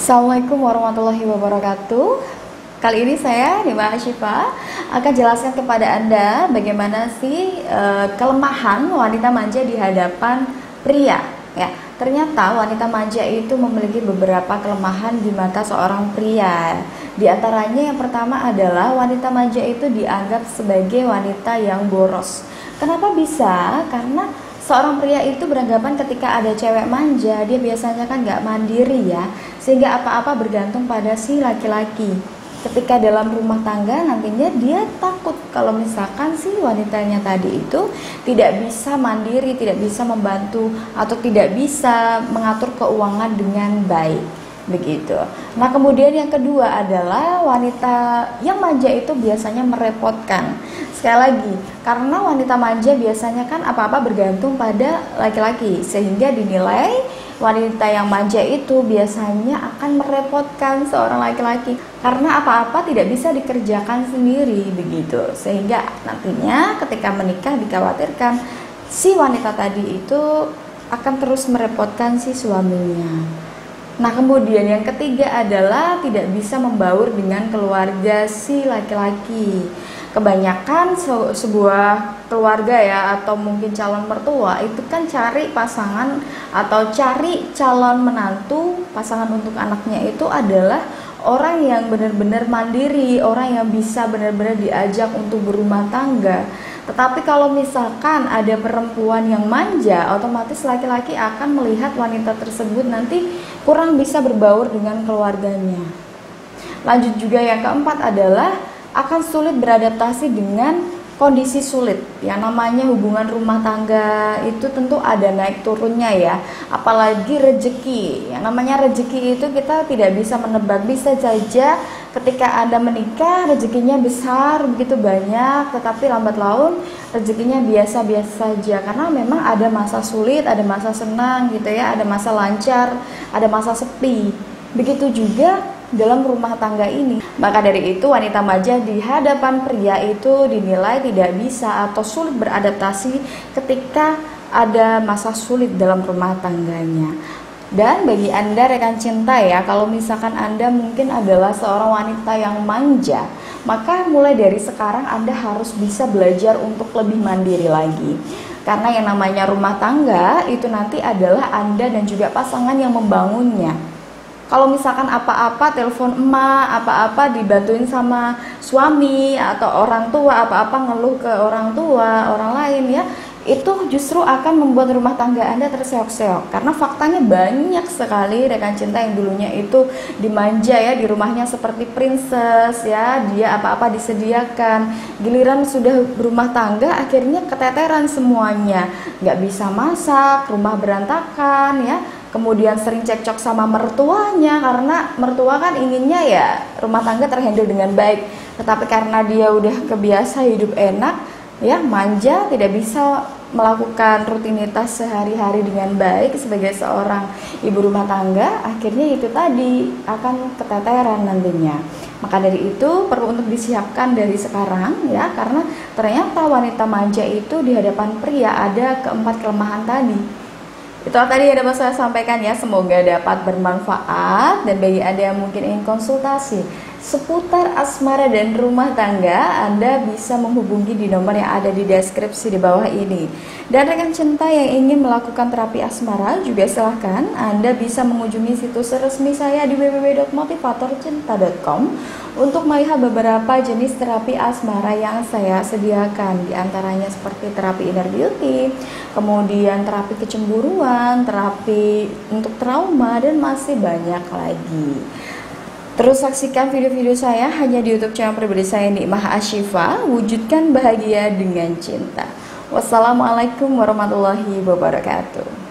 Assalamualaikum warahmatullahi wabarakatuh. Kali ini saya, Nima Ashifa, akan jelaskan kepada Anda bagaimana sih kelemahan wanita manja di hadapan pria. Ya, ternyata wanita manja itu memiliki beberapa kelemahan di mata seorang pria. Di antaranya yang pertama adalah wanita manja itu dianggap sebagai wanita yang boros. Kenapa bisa? Karena seorang pria itu beranggapan ketika ada cewek manja, dia biasanya kan nggak mandiri ya, sehingga apa-apa bergantung pada si laki-laki. Ketika dalam rumah tangga nantinya dia takut kalau misalkan si wanitanya tadi itu tidak bisa mandiri, tidak bisa membantu atau tidak bisa mengatur keuangan dengan baik. Begitu. Nah, kemudian yang kedua adalah wanita yang manja itu biasanya merepotkan. Sekali lagi, karena wanita manja biasanya kan apa-apa bergantung pada laki-laki, sehingga dinilai wanita yang manja itu biasanya akan merepotkan seorang laki-laki karena apa-apa tidak bisa dikerjakan sendiri begitu. Sehingga nantinya ketika menikah dikhawatirkan si wanita tadi itu akan terus merepotkan si suaminya. Nah, kemudian yang ketiga adalah tidak bisa membaur dengan keluarga si laki-laki. Kebanyakan sebuah keluarga ya, atau mungkin calon mertua itu kan cari pasangan atau cari calon menantu, pasangan untuk anaknya itu adalah orang yang benar-benar mandiri, orang yang bisa benar-benar diajak untuk berumah tangga. Tetapi kalau misalkan ada perempuan yang manja, otomatis laki-laki akan melihat wanita tersebut nanti kurang bisa berbaur dengan keluarganya. Lanjut juga yang keempat adalah akan sulit beradaptasi dengan kondisi sulit. Yang namanya hubungan rumah tangga itu tentu ada naik turunnya ya. Apalagi rezeki. Yang namanya rezeki itu kita tidak bisa menebak. Bisa saja ketika Anda menikah rezekinya besar, begitu banyak, tetapi lambat laun rezekinya biasa-biasa saja. Karena memang ada masa sulit, ada masa senang gitu ya, ada masa lancar, ada masa sepi. Begitu juga dalam rumah tangga ini. Maka dari itu wanita manja di hadapan pria itu dinilai tidak bisa atau sulit beradaptasi ketika ada masa sulit dalam rumah tangganya. Dan bagi Anda rekan cinta ya, kalau misalkan Anda mungkin adalah seorang wanita yang manja, maka mulai dari sekarang Anda harus bisa belajar untuk lebih mandiri lagi. Karena yang namanya rumah tangga itu nanti adalah Anda dan juga pasangan yang membangunnya. Kalau misalkan apa-apa telepon emak, apa-apa dibantuin sama suami atau orang tua, apa-apa ngeluh ke orang tua, orang lain ya, itu justru akan membuat rumah tangga Anda terseok-seok. Karena faktanya banyak sekali rekan cinta yang dulunya itu dimanja ya, di rumahnya seperti princess ya, dia apa-apa disediakan. Giliran sudah berumah tangga akhirnya keteteran semuanya, nggak bisa masak, rumah berantakan ya. Kemudian sering cekcok sama mertuanya karena mertua kan inginnya ya rumah tangga terhandle dengan baik. Tetapi karena dia udah kebiasa hidup enak ya, manja, tidak bisa melakukan rutinitas sehari-hari dengan baik sebagai seorang ibu rumah tangga, akhirnya itu tadi akan keteteran nantinya. Maka dari itu perlu untuk disiapkan dari sekarang ya, karena ternyata wanita manja itu di hadapan pria ada keempat kelemahan tadi. Itu tadi yang dapat saya sampaikan ya, semoga dapat bermanfaat. Dan bagi Anda yang mungkin ingin konsultasi seputar asmara dan rumah tangga, Anda bisa menghubungi di nomor yang ada di deskripsi di bawah ini. Dan rekan cinta yang ingin melakukan terapi asmara juga silahkan Anda bisa mengunjungi situs resmi saya di www.motivatorcinta.com untuk melihat beberapa jenis terapi asmara yang saya sediakan. Di antaranya seperti terapi inner beauty, kemudian terapi kecemburuan, terapi untuk trauma, dan masih banyak lagi. Terus saksikan video-video saya hanya di YouTube channel pribadi saya, Nikmah Ashifa. Wujudkan bahagia dengan cinta. Wassalamualaikum warahmatullahi wabarakatuh.